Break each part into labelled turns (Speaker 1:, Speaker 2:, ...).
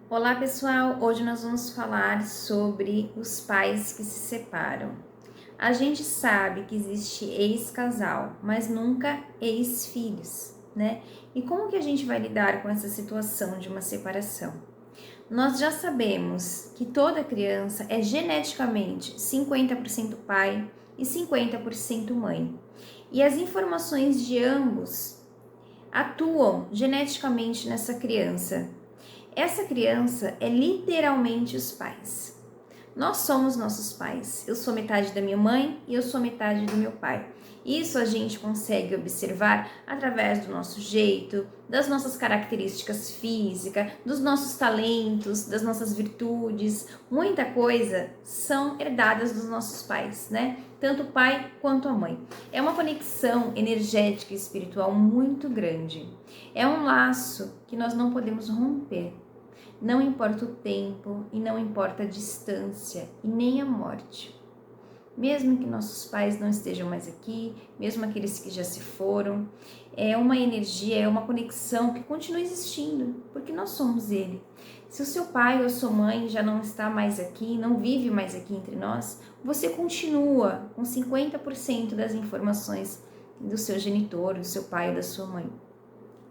Speaker 1: Olá pessoal, hoje nós vamos falar sobre os pais que se separam. A gente sabe que existe ex-casal, mas nunca ex-filhos, né? E como que a gente vai lidar com essa situação de uma separação? Nós já sabemos que toda criança é geneticamente 50% pai e 50% mãe. E as informações de ambos atuam geneticamente nessa criança. Essa criança é literalmente os pais. Nós somos nossos pais. Eu sou metade da minha mãe e eu sou metade do meu pai. Isso a gente consegue observar através do nosso jeito, das nossas características físicas, dos nossos talentos, das nossas virtudes. Muita coisa são herdadas dos nossos pais, né? Tanto o pai quanto a mãe. É uma conexão energética e espiritual muito grande. É um laço que nós não podemos romper. Não importa o tempo e não importa a distância e nem a morte. Mesmo que nossos pais não estejam mais aqui, mesmo aqueles que já se foram, é uma energia, é uma conexão que continua existindo, porque nós somos ele. Se o seu pai ou a sua mãe já não está mais aqui, não vive mais aqui entre nós, você continua com 50% das informações do seu genitor, do seu pai ou da sua mãe.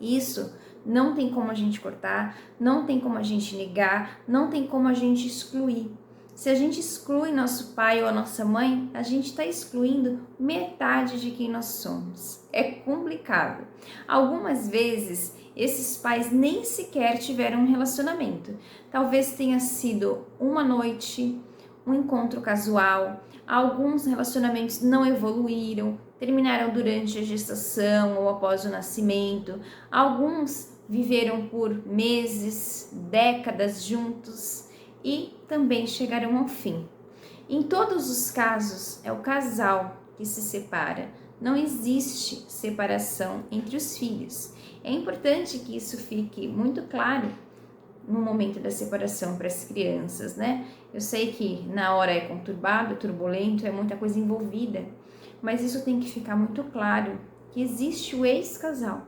Speaker 1: Isso não tem como a gente cortar, não tem como a gente negar, não tem como a gente excluir. Se a gente exclui nosso pai ou a nossa mãe, a gente está excluindo metade de quem nós somos. É complicado. Algumas vezes, esses pais nem sequer tiveram um relacionamento. Talvez tenha sido uma noite, um encontro casual. Alguns relacionamentos não evoluíram, terminaram durante a gestação ou após o nascimento. Alguns viveram por meses, décadas juntos e também chegaram ao fim. Em todos os casos, é o casal que se separa. Não existe separação entre os filhos. É importante que isso fique muito claro no momento da separação para as crianças, né? Eu sei que na hora é conturbado, turbulento, é muita coisa envolvida, mas isso tem que ficar muito claro, que existe o ex-casal,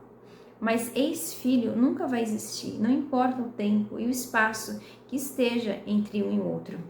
Speaker 1: mas ex-filho nunca vai existir, não importa o tempo e o espaço que esteja entre um e outro.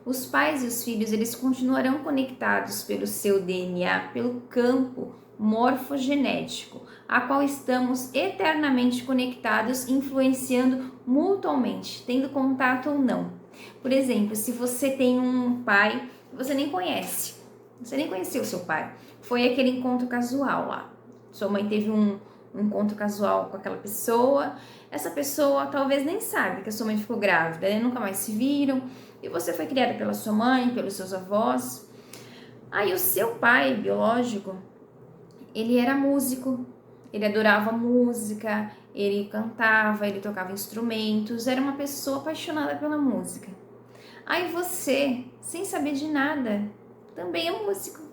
Speaker 1: Os pais e os filhos, eles continuarão conectados pelo seu DNA, pelo campo morfogenético, a qual estamos eternamente conectados, influenciando mutuamente, tendo contato ou não. Por exemplo, se você tem um pai que você nem conhece, você nem conheceu seu pai, foi aquele encontro casual lá, sua mãe teve um encontro casual com aquela pessoa, essa pessoa talvez nem sabe que a sua mãe ficou grávida, né? Nunca mais se viram, e você foi criada pela sua mãe, pelos seus avós. Aí o seu pai biológico, ele era músico, ele adorava música, ele cantava, ele tocava instrumentos, era uma pessoa apaixonada pela música. Aí você, sem saber de nada, também é músico.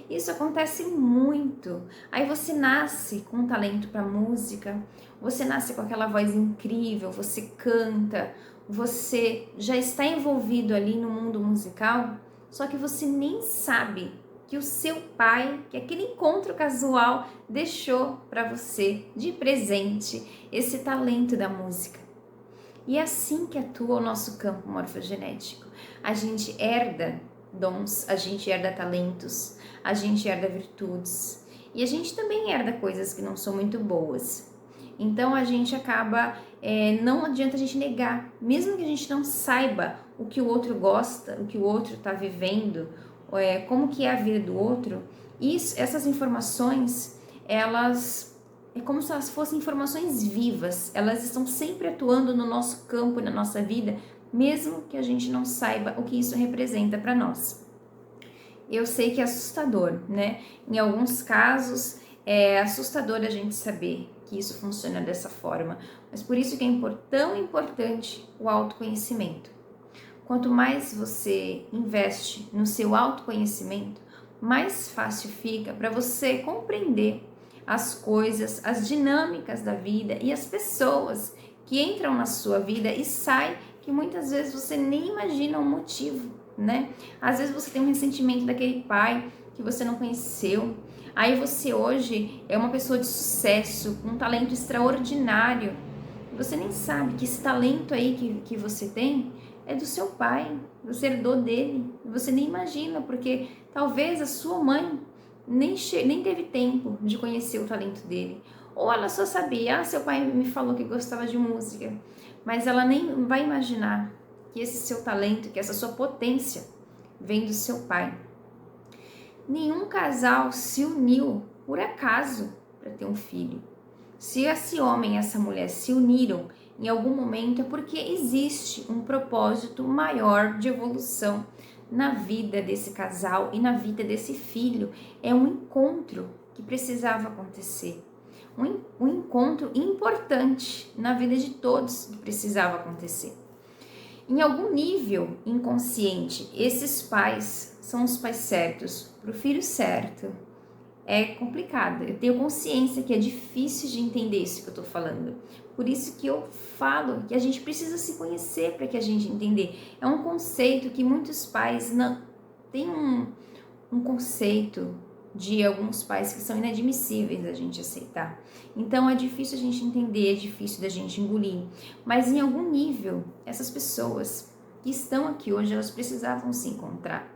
Speaker 1: Isso acontece muito. Aí você nasce com um talento para música, você nasce com aquela voz incrível, você canta, você já está envolvido ali no mundo musical, só que você nem sabe que o seu pai, que aquele encontro casual deixou para você de presente esse talento da música. E é assim que atua o nosso campo morfogenético. A gente herda dons, a gente herda talentos, a gente herda virtudes e a gente também herda coisas que não são muito boas. Então a gente acaba, não adianta a gente negar, mesmo que a gente não saiba o que o outro gosta, o que o outro está vivendo, como que é a vida do outro. Essas informações, elas é como se elas fossem informações vivas, elas estão sempre atuando no nosso campo, na nossa vida, mesmo que a gente não saiba o que isso representa para nós. Eu sei que é assustador, né? Em alguns casos é assustador a gente saber que isso funciona dessa forma, mas por isso que é tão importante o autoconhecimento. Quanto mais você investe no seu autoconhecimento, mais fácil fica para você compreender as coisas, as dinâmicas da vida e as pessoas que entram na sua vida e saem, que muitas vezes você nem imagina o motivo, né? Às vezes você tem um ressentimento daquele pai que você não conheceu, aí você hoje é uma pessoa de sucesso, com um talento extraordinário, Você nem sabe que esse talento aí que você tem é do seu pai, você herdou dele. Você nem imagina, porque talvez a sua mãe nem teve tempo de conhecer o talento dele. Ou ela só sabia, seu pai me falou que gostava de música, mas ela nem vai imaginar que esse seu talento, que essa sua potência vem do seu pai. Nenhum casal se uniu por acaso para ter um filho. Se esse homem e essa mulher se uniram em algum momento é porque existe um propósito maior de evolução na vida desse casal e na vida desse filho. É um encontro que precisava acontecer. Um encontro importante na vida de todos que precisava acontecer. Em algum nível inconsciente, esses pais são os pais certos para o filho certo. É complicado, eu tenho consciência que é difícil de entender isso que eu tô falando. Por isso que eu falo que a gente precisa se conhecer para que a gente entender. É um conceito que muitos pais não têm um conceito de alguns pais que são inadmissíveis da gente aceitar. Então é difícil a gente entender, é difícil da gente engolir. Mas em algum nível, essas pessoas que estão aqui hoje, elas precisavam se encontrar.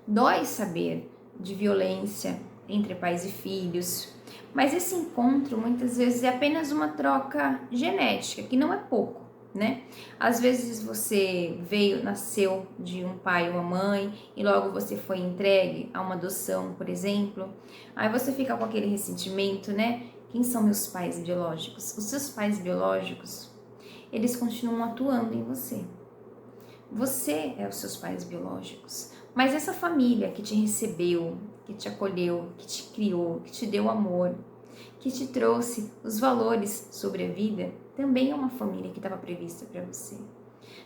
Speaker 1: Dói saber de violência entre pais e filhos, mas esse encontro muitas vezes é apenas uma troca genética, que não é pouco, né? Às vezes você nasceu de um pai e uma mãe e logo você foi entregue a uma adoção, por exemplo. Aí você fica com aquele ressentimento, né? Quem são meus pais biológicos? Os seus pais biológicos, eles continuam atuando em você. Você é os seus pais biológicos, mas essa família que te recebeu, que te acolheu, que te criou, que te deu amor, que te trouxe os valores sobre a vida, também é uma família que estava prevista para você.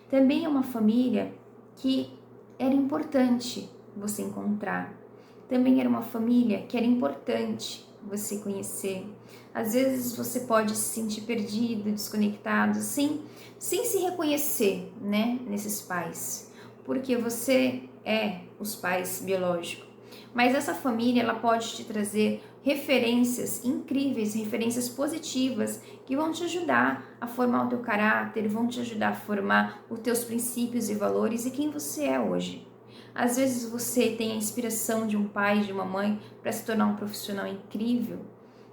Speaker 1: Também é uma família que era importante você encontrar. Também era uma família que era importante você conhecer. Às vezes você pode se sentir perdido, desconectado, sem se reconhecer, né, nesses pais, porque você é os pais biológicos. Mas essa família, ela pode te trazer referências incríveis, referências positivas que vão te ajudar a formar o teu caráter, vão te ajudar a formar os teus princípios e valores e quem você é hoje. Às vezes você tem a inspiração de um pai, de uma mãe para se tornar um profissional incrível.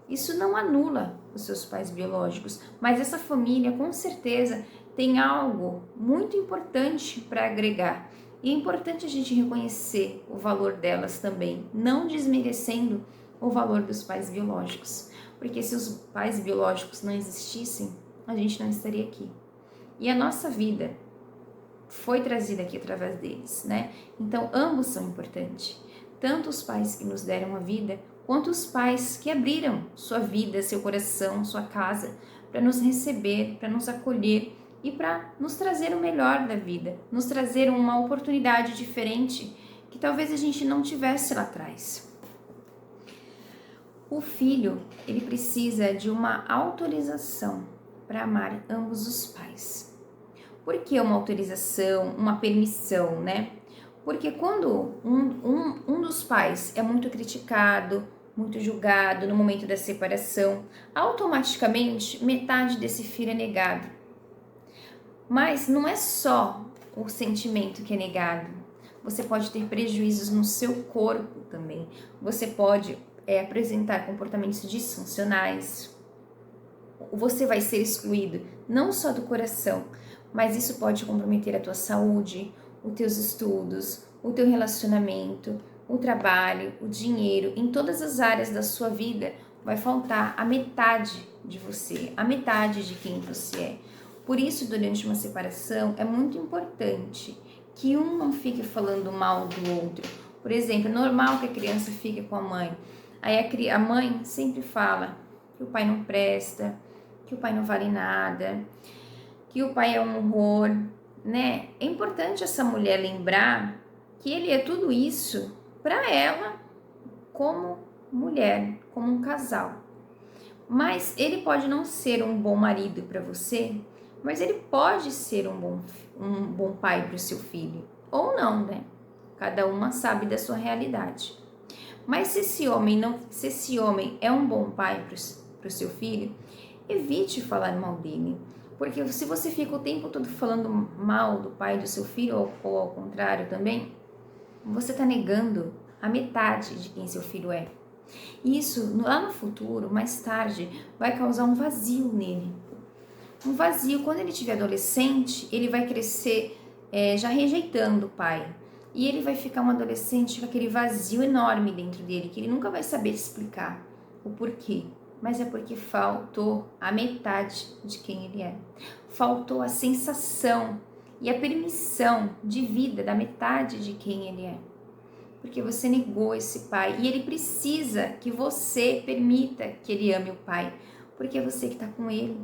Speaker 1: Isso não anula os seus pais biológicos, mas essa família com certeza tem algo muito importante para agregar. E é importante a gente reconhecer o valor delas também, não desmerecendo o valor dos pais biológicos. Porque se os pais biológicos não existissem, a gente não estaria aqui. E a nossa vida foi trazida aqui através deles, né? Então, ambos são importantes. Tanto os pais que nos deram a vida, quanto os pais que abriram sua vida, seu coração, sua casa, para nos receber, para nos acolher e para nos trazer o melhor da vida, nos trazer uma oportunidade diferente que talvez a gente não tivesse lá atrás. O filho, ele precisa de uma autorização para amar ambos os pais. Por que uma autorização, uma permissão, né? Porque quando um dos pais é muito criticado, muito julgado no momento da separação, automaticamente metade desse filho é negado. Mas não é só o sentimento que é negado. Você pode ter prejuízos no seu corpo também. Você pode apresentar comportamentos disfuncionais. Você vai ser excluído não só do coração, mas isso pode comprometer a tua saúde, os teus estudos, o teu relacionamento, o trabalho, o dinheiro. Em todas as áreas da sua vida vai faltar a metade de você, a metade de quem você é. Por isso, durante uma separação, é muito importante que um não fique falando mal do outro. Por exemplo, é normal que a criança fique com a mãe. Aí a mãe sempre fala que o pai não presta, que o pai não vale nada, que o pai é um horror, né? É importante essa mulher lembrar que ele é tudo isso para ela como mulher, como um casal. Mas ele pode não ser um bom marido para você, mas ele pode ser um bom pai para o seu filho. Ou não, né? Cada uma sabe da sua realidade. Mas se esse homem é um bom pai para o seu filho, evite falar mal dele. Porque se você fica o tempo todo falando mal do pai do seu filho, ou ao contrário também, você está negando a metade de quem seu filho é. E isso, lá no futuro, mais tarde, vai causar um vazio nele. Um vazio. Quando ele estiver adolescente, ele vai crescer já rejeitando o pai. E ele vai ficar um adolescente com aquele vazio enorme dentro dele, que ele nunca vai saber explicar o porquê. Mas é porque faltou a metade de quem ele é. Faltou a sensação e a permissão de vida da metade de quem ele é. Porque você negou esse pai. E ele precisa que você permita que ele ame o pai. Porque é você que está com ele.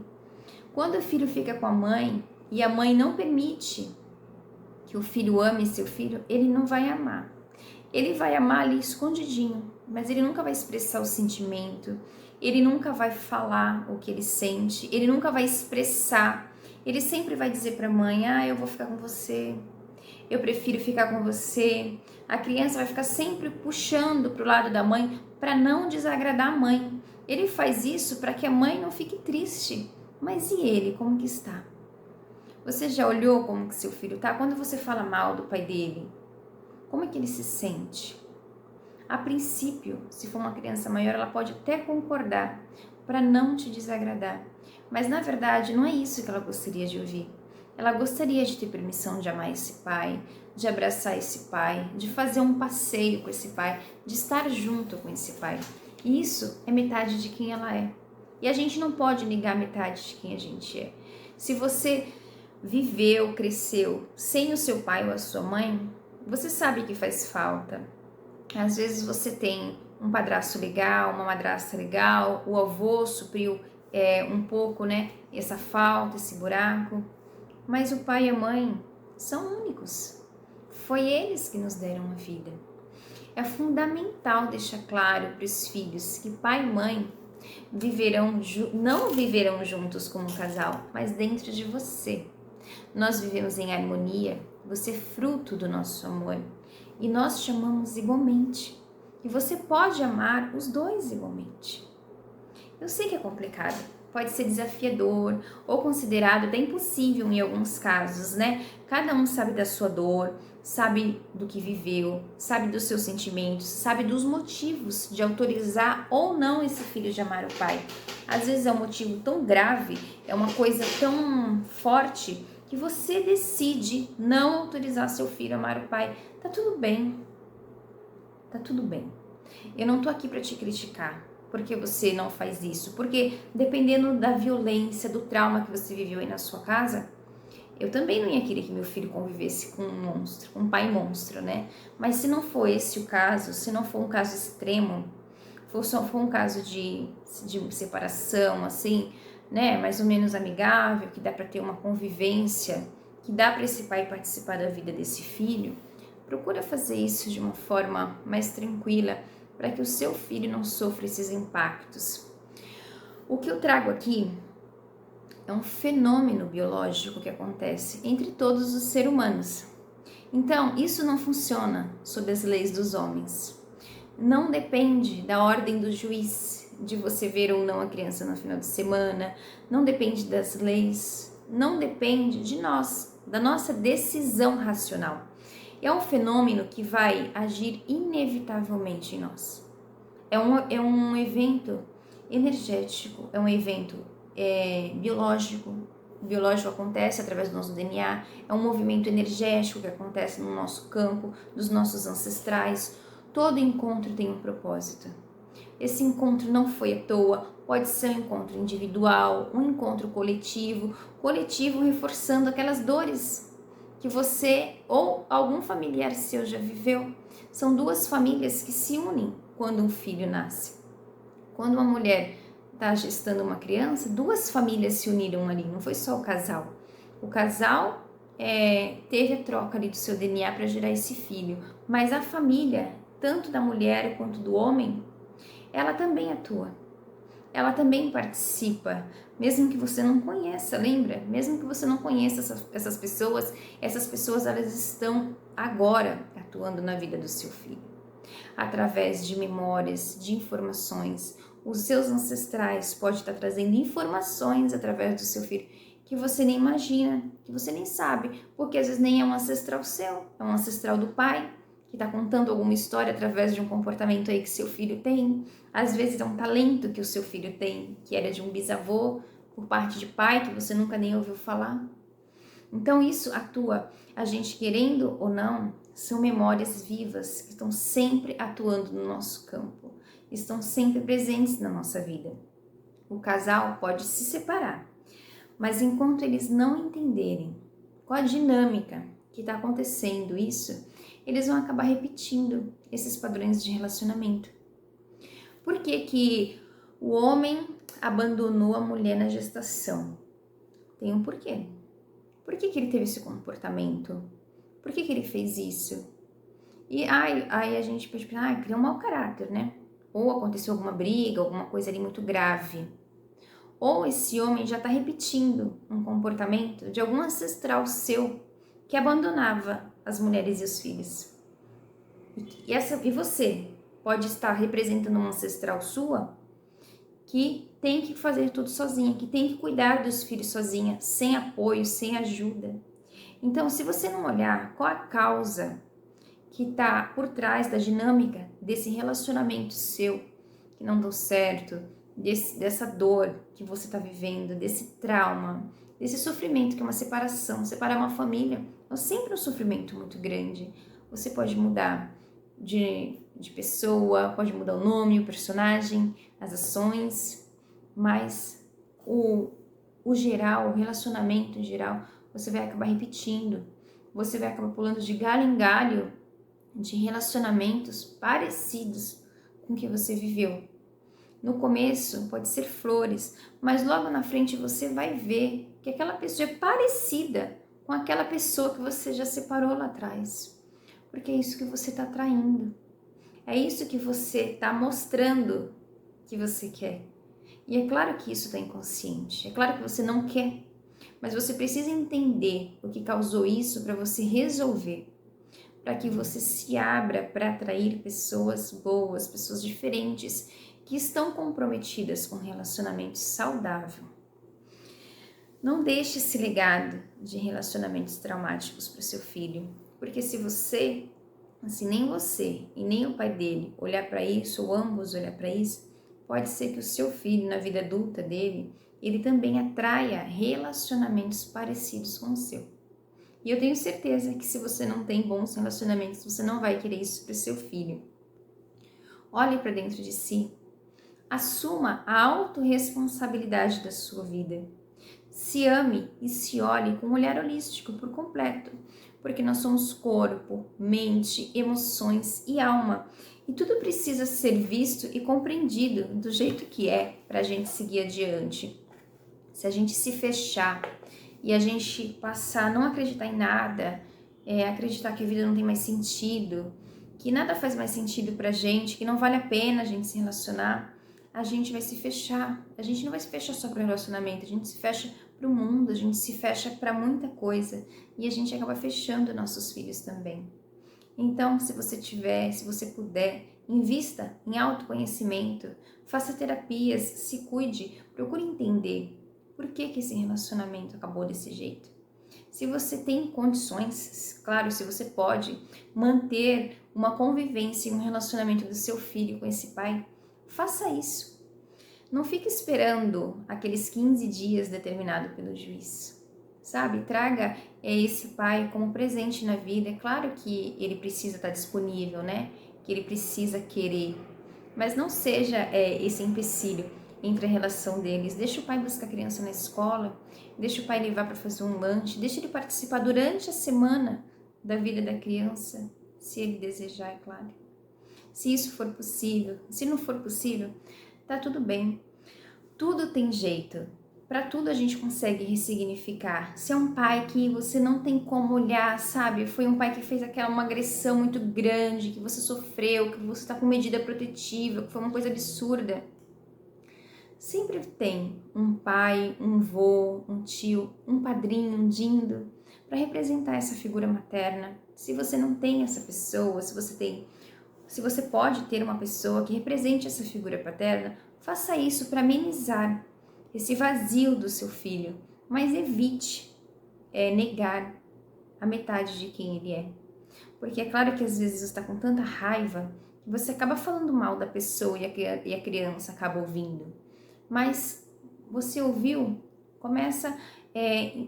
Speaker 1: Quando o filho fica com a mãe e a mãe não permite que o filho ame seu filho, ele não vai amar. Ele vai amar ali escondidinho, mas ele nunca vai expressar o sentimento, ele nunca vai falar o que ele sente, ele nunca vai expressar. Ele sempre vai dizer para a mãe: eu vou ficar com você, eu prefiro ficar com você. A criança vai ficar sempre puxando para o lado da mãe para não desagradar a mãe. Ele faz isso para que a mãe não fique triste. Mas e ele, como que está? Você já olhou como que seu filho está? Quando você fala mal do pai dele, como é que ele se sente? A princípio, se for uma criança maior, ela pode até concordar para não te desagradar. Mas na verdade não é isso que ela gostaria de ouvir. Ela gostaria de ter permissão de amar esse pai, de abraçar esse pai, de fazer um passeio com esse pai, de estar junto com esse pai. E isso é metade de quem ela é. E a gente não pode negar metade de quem a gente é. Se você viveu, cresceu sem o seu pai ou a sua mãe, você sabe que faz falta. Às vezes você tem um padrasto legal, uma madrasta legal, o avô supriu um pouco, essa falta, esse buraco. Mas o pai e a mãe são únicos. Foi eles que nos deram a vida. É fundamental deixar claro para os filhos que pai e mãe não viverão juntos como um casal, mas dentro de você. Nós vivemos em harmonia, você é fruto do nosso amor e nós te amamos igualmente. E você pode amar os dois igualmente. Eu sei que é complicado, pode ser desafiador ou considerado até impossível em alguns casos, Cada um sabe da sua dor, sabe do que viveu, sabe dos seus sentimentos, sabe dos motivos de autorizar ou não esse filho de amar o pai. Às vezes é um motivo tão grave, é uma coisa tão forte que você decide não autorizar seu filho a amar o pai. Tá tudo bem. Tá tudo bem. Eu não tô aqui para te criticar porque você não faz isso, porque dependendo da violência, do trauma que você viveu aí na sua casa, eu também não ia querer que meu filho convivesse com um monstro, com um pai monstro, Mas se não for esse o caso, se não for um caso extremo, for um caso de separação, assim, mais ou menos amigável, que dá para ter uma convivência, que dá para esse pai participar da vida desse filho, procura fazer isso de uma forma mais tranquila, para que o seu filho não sofra esses impactos. O que eu trago aqui é um fenômeno biológico que acontece entre todos os seres humanos. Então, isso não funciona sob as leis dos homens. Não depende da ordem do juiz, de você ver ou não a criança no final de semana, não depende das leis, não depende de nós, da nossa decisão racional. É um fenômeno que vai agir inevitavelmente em nós. É um evento energético, é um evento biológico. O biológico acontece através do nosso DNA, é um movimento energético que acontece no nosso campo, dos nossos ancestrais. Todo encontro tem um propósito. Esse encontro não foi à toa, pode ser um encontro individual, um encontro coletivo reforçando aquelas dores que você ou algum familiar seu já viveu. São duas famílias que se unem quando um filho nasce. Quando uma mulher está gestando uma criança, duas famílias se uniram ali, não foi só o casal. O casal teve a troca ali do seu DNA para gerar esse filho, mas a família, tanto da mulher quanto do homem, ela também atua, ela também participa, mesmo que você não conheça, lembra? Mesmo que você não conheça essas pessoas elas estão agora atuando na vida do seu filho, através de memórias, de informações. Os seus ancestrais podem estar trazendo informações através do seu filho que você nem imagina, que você nem sabe, porque às vezes nem é um ancestral seu, é um ancestral do pai, que está contando alguma história através de um comportamento aí que seu filho tem. Às vezes é um talento que o seu filho tem, que era de um bisavô, por parte de pai, que você nunca nem ouviu falar. Então isso atua, a gente querendo ou não, são memórias vivas que estão sempre atuando no nosso campo, estão sempre presentes na nossa vida. O casal pode se separar, mas enquanto eles não entenderem qual a dinâmica que está acontecendo isso, eles vão acabar repetindo esses padrões de relacionamento. Por que que o homem abandonou a mulher na gestação? Tem um porquê. Por que que ele teve esse comportamento? Por que que ele fez isso? E aí a gente pode pensar, criou um mau caráter, né? Ou aconteceu alguma briga, alguma coisa ali muito grave. Ou esse homem já está repetindo um comportamento de algum ancestral seu que abandonava as mulheres e os filhos. E você pode estar representando uma ancestral sua que tem que fazer tudo sozinha, que tem que cuidar dos filhos sozinha, sem apoio, sem ajuda. Então, se você não olhar qual a causa que está por trás da dinâmica desse relacionamento seu que não deu certo, dessa dor que você está vivendo, desse trauma, desse sofrimento que é uma separação, separar uma família, é sempre um sofrimento muito grande. Você pode mudar de pessoa, pode mudar o nome, o personagem, as ações, mas o geral, o relacionamento em geral, você vai acabar repetindo, você vai acabar pulando de galho em galho de relacionamentos parecidos com o que você viveu. No começo pode ser flores, mas logo na frente você vai ver que aquela pessoa é parecida com aquela pessoa que você já separou lá atrás. Porque é isso que você está atraindo. É isso que você está mostrando que você quer. E é claro que isso está inconsciente. É claro que você não quer. Mas você precisa entender o que causou isso para você resolver. Para que você se abra para atrair pessoas boas, pessoas diferentes, que estão comprometidas com um relacionamento saudável. Não deixe esse legado de relacionamentos traumáticos para o seu filho, porque se você, assim, nem você e nem o pai dele olhar para isso, ou ambos olhar para isso, pode ser que o seu filho, na vida adulta dele, ele também atraia relacionamentos parecidos com o seu. E eu tenho certeza que se você não tem bons relacionamentos, você não vai querer isso para o seu filho. Olhe para dentro de si. Assuma a autorresponsabilidade da sua vida. Se ame e se olhe com um olhar holístico por completo, porque nós somos corpo, mente, emoções e alma. E tudo precisa ser visto e compreendido do jeito que é para a gente seguir adiante. Se a gente se fechar e a gente passar a não acreditar em nada, acreditar que a vida não tem mais sentido, que nada faz mais sentido pra gente, que não vale a pena a gente se relacionar, a gente vai se fechar. A gente não vai se fechar só para o relacionamento, a gente se fecha para o mundo, a gente se fecha para muita coisa e a gente acaba fechando nossos filhos também. Então, se você puder, invista em autoconhecimento, faça terapias, se cuide, procure entender por que esse relacionamento acabou desse jeito. Se você tem condições, claro, se você pode manter uma convivência e um relacionamento do seu filho com esse pai, faça isso. Não fique esperando aqueles 15 dias determinado pelo juiz, sabe? Traga esse pai como presente na vida. É claro que ele precisa estar disponível, né? Que ele precisa querer, mas não seja esse empecilho entre a relação deles. Deixa o pai buscar a criança na escola, deixa o pai levar para fazer um lanche, deixa ele participar durante a semana da vida da criança, se ele desejar, é claro. Se isso for possível, se não for possível, tá tudo bem. Tudo tem jeito. Para tudo a gente consegue ressignificar. Se é um pai que você não tem como olhar, sabe? Foi um pai que fez uma agressão muito grande, que você sofreu, que você está com medida protetiva, que foi uma coisa absurda. Sempre tem um pai, um vô, um tio, um padrinho, um dindo, para representar essa figura materna. Se você não tem essa pessoa, se você pode ter uma pessoa que represente essa figura paterna, Faça isso para amenizar esse vazio do seu filho, mas evite negar a metade de quem ele é. Porque é claro que às vezes você está com tanta raiva que você acaba falando mal da pessoa e a criança acaba ouvindo. Mas você ouviu? Começa a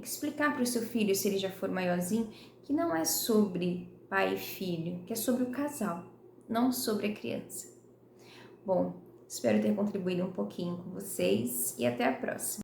Speaker 1: explicar para o seu filho, se ele já for maiorzinho, que não é sobre pai e filho, que é sobre o casal, não sobre a criança. Bom, espero ter contribuído um pouquinho com vocês e até a próxima.